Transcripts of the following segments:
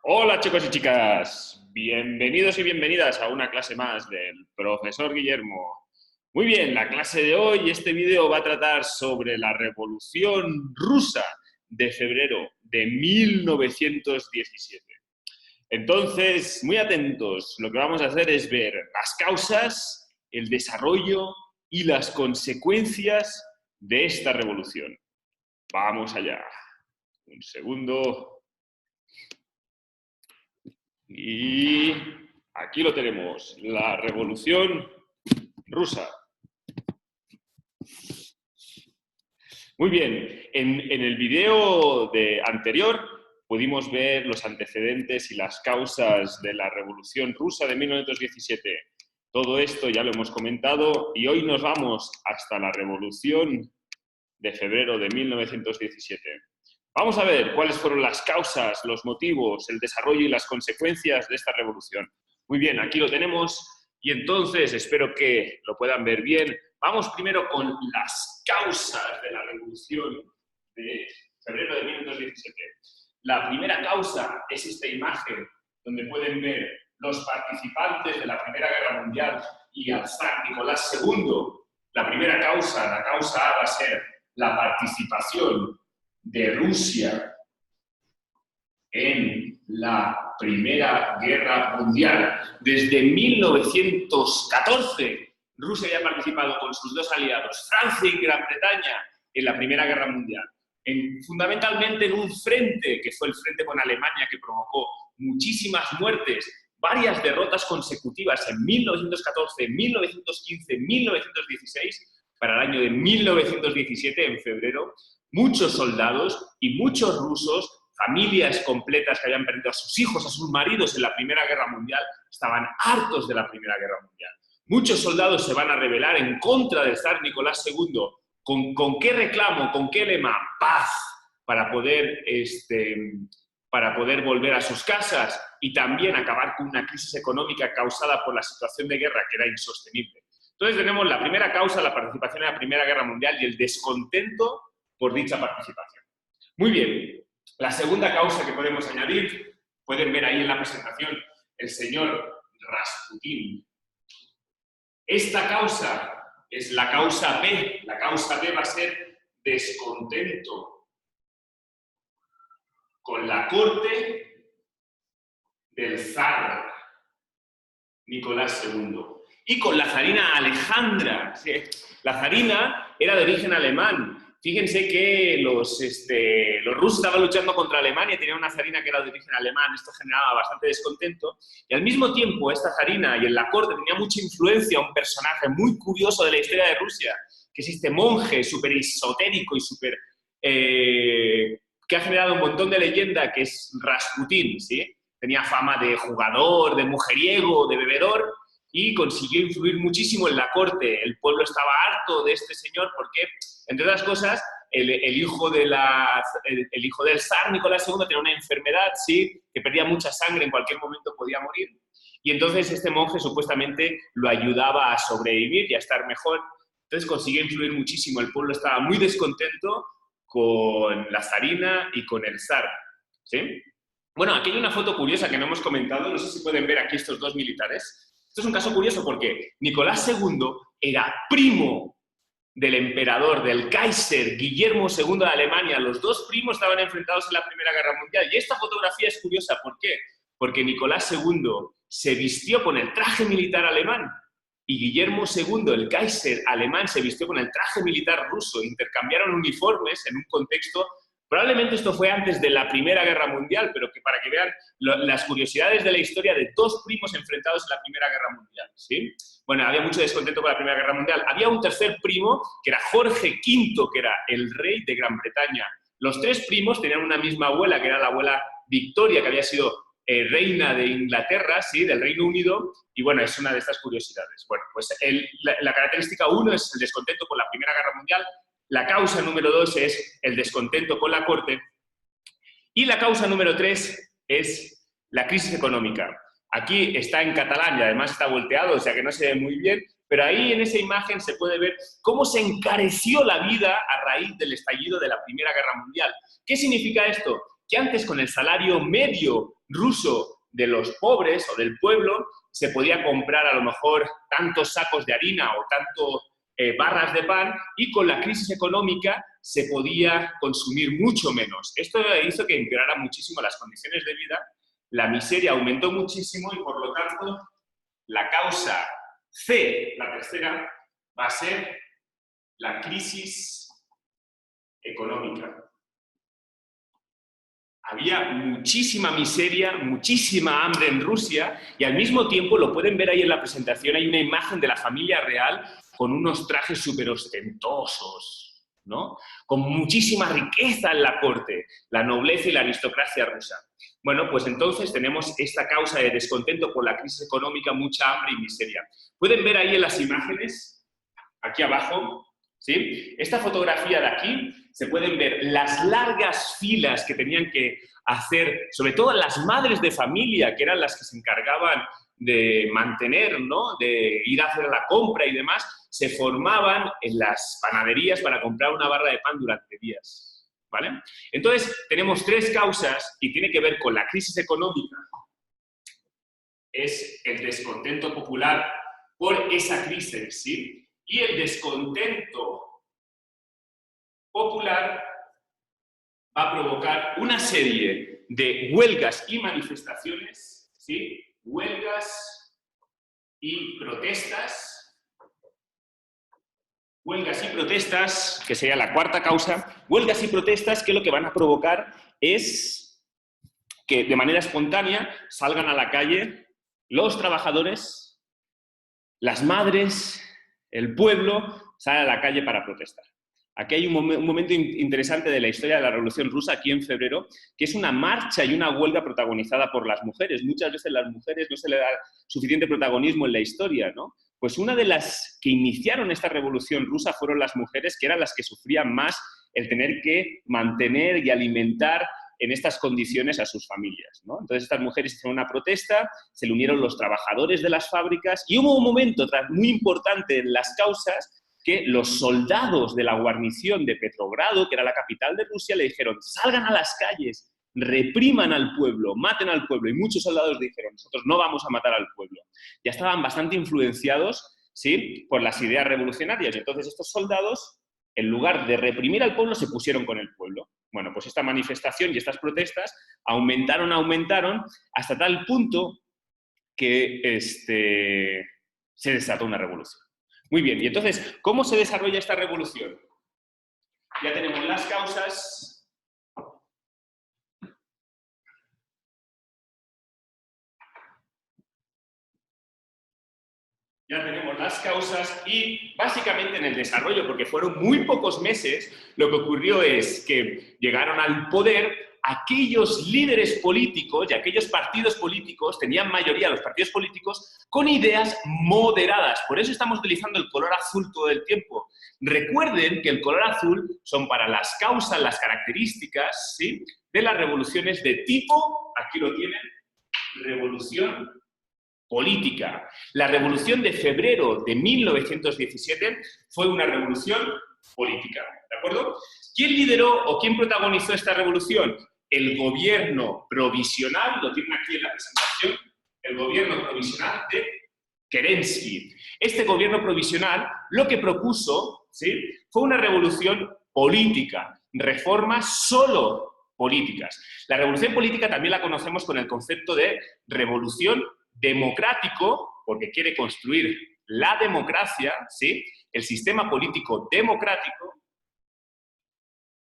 Hola chicos y chicas, bienvenidos y bienvenidas a una clase más del profesor Guillermo. Muy bien, la clase de hoy, este vídeo va a tratar sobre la Revolución Rusa de febrero de 1917. Entonces, muy atentos, lo que vamos a hacer es ver las causas, el desarrollo y las consecuencias de esta revolución. Vamos allá. Un segundo. Y aquí lo tenemos, la Revolución Rusa. Muy bien, en el video anterior pudimos ver los antecedentes y las causas de la Revolución Rusa de 1917. Todo esto ya lo hemos comentado y hoy nos vamos hasta la Revolución de febrero de 1917. Vamos a ver cuáles fueron las causas, los motivos, el desarrollo y las consecuencias de esta revolución. Muy bien, aquí lo tenemos y entonces espero que lo puedan ver bien. Vamos primero con las causas de la revolución de febrero de 1917. La primera causa es esta imagen donde pueden ver los participantes de la Primera Guerra Mundial y al zar Nicolás II. La primera causa, la causa A, va a ser la participación de Rusia en la Primera Guerra Mundial. Desde 1914, Rusia ya ha participado con sus dos aliados, Francia y Gran Bretaña, en la Primera Guerra Mundial. Fundamentalmente en un frente, que fue el frente con Alemania, que provocó muchísimas muertes, varias derrotas consecutivas en 1914, 1915, 1916, para el año de 1917, en febrero, muchos soldados y muchos rusos, familias completas que habían perdido a sus hijos, a sus maridos en la Primera Guerra Mundial, estaban hartos de la Primera Guerra Mundial. Muchos soldados se van a rebelar en contra del zar Nicolás II. ¿Con qué reclamo? ¿Con qué lema? Paz, para poder volver a sus casas y también acabar con una crisis económica causada por la situación de guerra que era insostenible. Entonces tenemos la primera causa, la participación en la Primera Guerra Mundial y el descontento por dicha participación. Muy bien, la segunda causa que podemos añadir, pueden ver ahí en la presentación, el señor Rasputín. Esta causa es la causa B. La causa B va a ser descontento con la corte del zar Nicolás II. Y con la zarina Alejandra. La zarina era de origen alemán. Fíjense que los rusos estaban luchando contra Alemania y tenían una zarina que era de origen alemán. Esto generaba bastante descontento. Y al mismo tiempo, esta zarina y en la corte tenía mucha influencia un personaje muy curioso de la historia de Rusia, que es este monje súper esotérico y súper... que ha generado un montón de leyenda, que es Rasputín, ¿sí? Tenía fama de jugador, de mujeriego, de bebedor, y consiguió influir muchísimo en la corte. El pueblo estaba harto de este señor porque, entre otras cosas, el hijo del zar Nicolás II tenía una enfermedad, ¿sí?, que perdía mucha sangre, en cualquier momento podía morir. Y entonces este monje supuestamente lo ayudaba a sobrevivir y a estar mejor. Entonces consiguió influir muchísimo. El pueblo estaba muy descontento con la zarina y con el zar, ¿sí? Bueno, aquí hay una foto curiosa que no hemos comentado. No sé si pueden ver aquí estos dos militares. Esto es un caso curioso porque Nicolás II era primo del emperador, del Kaiser Guillermo II de Alemania. Los dos primos estaban enfrentados en la Primera Guerra Mundial. Y esta fotografía es curiosa. ¿Por qué? Porque Nicolás II se vistió con el traje militar alemán y Guillermo II, el Kaiser alemán, se vistió con el traje militar ruso. Intercambiaron uniformes en un contexto... Probablemente esto fue antes de la Primera Guerra Mundial, pero que para que vean las curiosidades de la historia de dos primos enfrentados en la Primera Guerra Mundial, ¿sí? Bueno, había mucho descontento con la Primera Guerra Mundial. Había un tercer primo, que era Jorge V, que era el rey de Gran Bretaña. Los tres primos tenían una misma abuela, que era la abuela Victoria, que había sido reina de Inglaterra, ¿sí?, del Reino Unido, y bueno, es una de estas curiosidades. Bueno, pues la característica 1 es el descontento con la Primera Guerra Mundial. La causa número 2 es el descontento con la corte. Y la causa número 3 es la crisis económica. Aquí está en catalán y además está volteado, o sea que no se ve muy bien, pero ahí en esa imagen se puede ver cómo se encareció la vida a raíz del estallido de la Primera Guerra Mundial. ¿Qué significa esto? que antes con el salario medio ruso de los pobres o del pueblo se podía comprar a lo mejor tantos sacos de harina o tanto barras de pan, y con la crisis económica se podía consumir mucho menos. Esto hizo que empeoraran muchísimo las condiciones de vida, la miseria aumentó muchísimo y por lo tanto la causa C, la tercera, va a ser la crisis económica. Había muchísima miseria, muchísima hambre en Rusia y al mismo tiempo, lo pueden ver ahí en la presentación, hay una imagen de la familia real con unos trajes súper ostentosos, ¿no? Con muchísima riqueza en la corte, la nobleza y la aristocracia rusa. Bueno, pues entonces tenemos esta causa de descontento por la crisis económica, mucha hambre y miseria. Pueden ver ahí en las imágenes, aquí abajo, ¿sí? Esta fotografía de aquí, se pueden ver las largas filas que tenían que hacer, sobre todo las madres de familia, que eran las que se encargaban de mantener, ¿no? De ir a hacer la compra y demás, se formaban en las panaderías para comprar una barra de pan durante días, ¿vale? Entonces, tenemos tres causas y tiene que ver con la crisis económica. Es el descontento popular por esa crisis, ¿sí? Y el descontento popular va a provocar una serie de huelgas y manifestaciones, ¿sí? Huelgas y protestas. Huelgas y protestas, que sería la cuarta causa. Huelgas y protestas que lo que van a provocar es que de manera espontánea salgan a la calle los trabajadores, las madres, el pueblo, salen a la calle para protestar. Aquí hay un momento interesante de la historia de la Revolución Rusa, aquí en febrero, que es una marcha y una huelga protagonizada por las mujeres. Muchas veces a las mujeres no se le da suficiente protagonismo en la historia, ¿no? Pues una de las que iniciaron esta Revolución Rusa fueron las mujeres, que eran las que sufrían más el tener que mantener y alimentar en estas condiciones a sus familias, ¿no? Entonces estas mujeres hicieron una protesta, se le unieron los trabajadores de las fábricas y hubo un momento muy importante en las causas que los soldados de la guarnición de Petrogrado, que era la capital de Rusia, le dijeron: salgan a las calles, repriman al pueblo, maten al pueblo. Y muchos soldados dijeron: nosotros no vamos a matar al pueblo. Ya estaban bastante influenciados, ¿sí?, por las ideas revolucionarias. Entonces estos soldados, en lugar de reprimir al pueblo, se pusieron con el pueblo. Bueno, pues esta manifestación y estas protestas aumentaron hasta tal punto que se desató una revolución. Muy bien, y entonces, ¿cómo se desarrolla esta revolución? Ya tenemos las causas. Ya tenemos las causas y básicamente en el desarrollo, porque fueron muy pocos meses, lo que ocurrió es que llegaron al poder aquellos líderes políticos y aquellos partidos políticos, tenían mayoría los partidos políticos, con ideas moderadas. Por eso estamos utilizando el color azul todo el tiempo. Recuerden que el color azul son para las causas, las características, ¿sí?, de las revoluciones de tipo, aquí lo tienen, revolución política. La revolución de febrero de 1917 fue una revolución política, ¿de acuerdo? ¿Quién lideró o quién protagonizó esta revolución? El gobierno provisional, lo tienen aquí en la presentación, el gobierno provisional de Kerensky. Este gobierno provisional lo que propuso, ¿sí?, fue una revolución política, reformas solo políticas. La revolución política también la conocemos con el concepto de revolución democrático, porque quiere construir la democracia, ¿sí?, el sistema político democrático,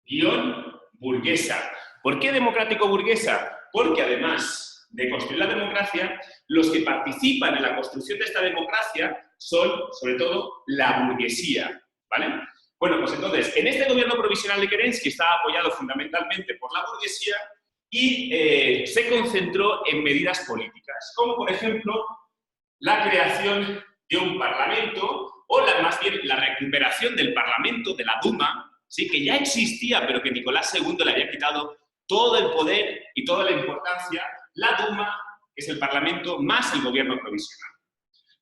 guión burguesa. ¿Por qué democrático-burguesa? Porque además de construir la democracia, los que participan en la construcción de esta democracia son, sobre todo, la burguesía, ¿vale? Bueno, pues entonces, en este gobierno provisional de Kerensky estaba apoyado fundamentalmente por la burguesía y se concentró en medidas políticas, como por ejemplo la creación de un parlamento o más bien la recuperación del parlamento, de la Duma, ¿sí?, que ya existía, pero que Nicolás II le había quitado todo el poder y toda la importancia. La Duma es el parlamento más el gobierno provisional.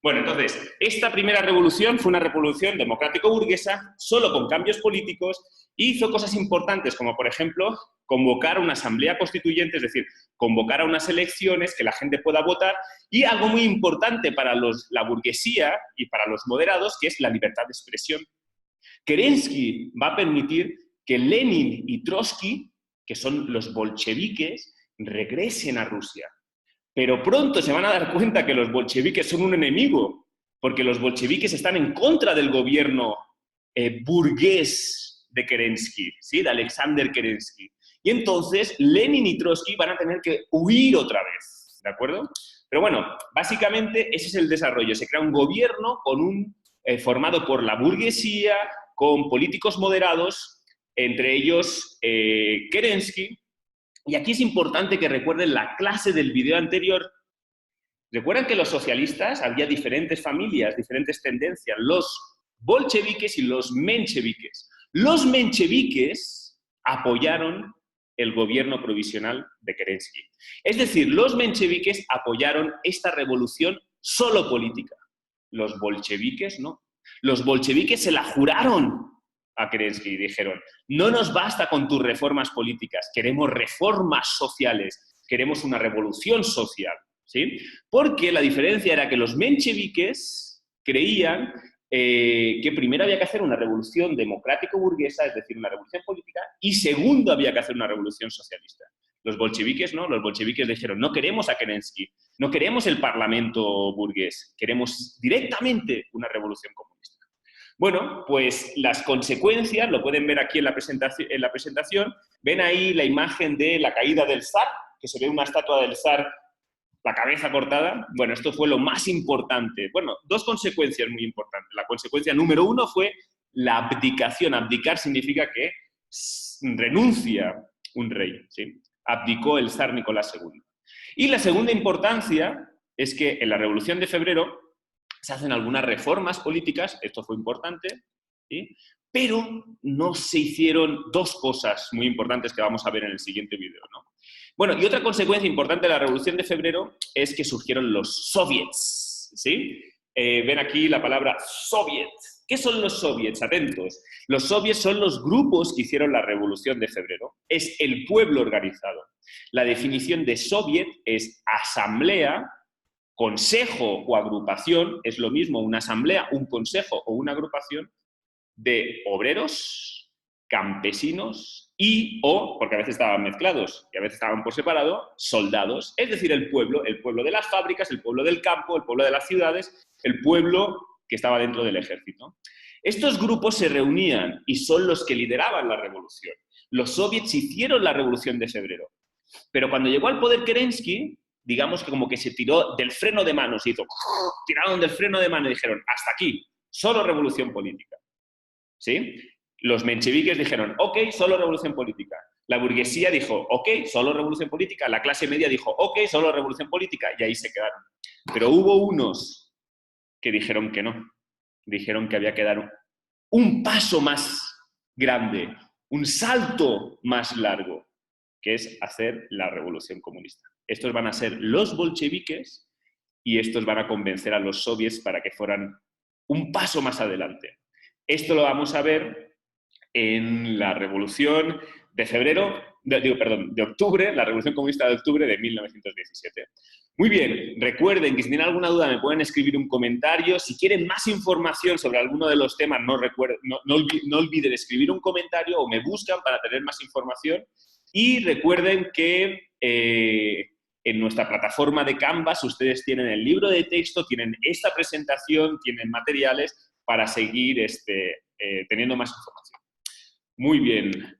Bueno, entonces, esta primera revolución fue una revolución democrático-burguesa, solo con cambios políticos, e hizo cosas importantes, como por ejemplo, convocar una asamblea constituyente, es decir, convocar a unas elecciones que la gente pueda votar, y algo muy importante para la burguesía y para los moderados, que es la libertad de expresión. Kerensky va a permitir que Lenin y Trotsky, que son los bolcheviques, regresen a Rusia. Pero pronto se van a dar cuenta que los bolcheviques son un enemigo, porque los bolcheviques están en contra del gobierno burgués de Kerensky, ¿sí? De Alexander Kerensky. Y entonces Lenin y Trotsky van a tener que huir otra vez, ¿de acuerdo? Pero bueno, básicamente ese es el desarrollo. Se crea un gobierno con formado por la burguesía, con políticos moderados, entre ellos Kerensky. Y aquí es importante que recuerden la clase del video anterior. Recuerdan que los socialistas había diferentes familias, diferentes tendencias, los bolcheviques y los mencheviques. Los mencheviques apoyaron el gobierno provisional de Kerensky. Es decir, los mencheviques apoyaron esta revolución solo política. Los bolcheviques no. Los bolcheviques se la juraron a Kerensky y dijeron, no nos basta con tus reformas políticas, queremos reformas sociales, queremos una revolución social, ¿sí? Porque la diferencia era que los mencheviques creían que primero había que hacer una revolución democrático-burguesa, es decir, una revolución política, y segundo había que hacer una revolución socialista. Los bolcheviques no, los bolcheviques dijeron, no queremos a Kerensky, no queremos el parlamento burgués, queremos directamente una revolución comunista. Bueno, pues las consecuencias, lo pueden ver aquí en la presentación, ven ahí la imagen de la caída del zar, que se ve una estatua del zar, la cabeza cortada. Bueno, esto fue lo más importante. Bueno, dos consecuencias muy importantes. La consecuencia número uno fue la abdicación. Abdicar significa que renuncia un rey, ¿sí? Abdicó el zar Nicolás II. Y la segunda importancia es que en la Revolución de Febrero se hacen algunas reformas políticas, esto fue importante, ¿sí? Pero no se hicieron dos cosas muy importantes que vamos a ver en el siguiente vídeo, ¿no? Bueno, y otra consecuencia importante de la Revolución de Febrero es que surgieron los soviets, ¿sí? Ven aquí la palabra soviet. ¿Qué son los soviets? Atentos. Los soviets son los grupos que hicieron la Revolución de Febrero. Es el pueblo organizado. La definición de soviet es asamblea, consejo o agrupación, es lo mismo una asamblea, un consejo o una agrupación de obreros, campesinos o, porque a veces estaban mezclados y a veces estaban por separado, soldados, es decir, el pueblo de las fábricas, el pueblo del campo, el pueblo de las ciudades, el pueblo que estaba dentro del ejército. Estos grupos se reunían y son los que lideraban la revolución. Los soviets hicieron la Revolución de Febrero. Pero cuando llegó al poder Kerensky, digamos que como que se tiró del freno de mano, se hizo, tiraron del freno de mano y dijeron, hasta aquí, solo revolución política. ¿Sí? Los mencheviques dijeron, ok, solo revolución política. La burguesía dijo, ok, solo revolución política. La clase media dijo, ok, solo revolución política. Y ahí se quedaron. Pero hubo unos que dijeron que no. Dijeron que había que dar un paso más grande, un salto más largo, que es hacer la revolución comunista. Estos van a ser los bolcheviques y estos van a convencer a los soviets para que fueran un paso más adelante. Esto lo vamos a ver en la Revolución de octubre, la Revolución Comunista de octubre de 1917. Muy bien, recuerden que si tienen alguna duda me pueden escribir un comentario. Si quieren más información sobre alguno de los temas, no olviden escribir un comentario o me buscan para tener más información. Y recuerden que en nuestra plataforma de Canvas ustedes tienen el libro de texto, tienen esta presentación, tienen materiales para seguir teniendo más información. Muy bien.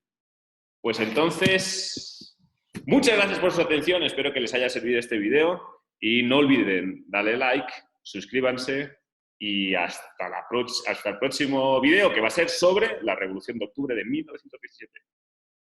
Pues entonces, muchas gracias por su atención. Espero que les haya servido este video. Y no olviden darle like, suscríbanse y hasta el próximo video, que va a ser sobre la Revolución de Octubre de 1917.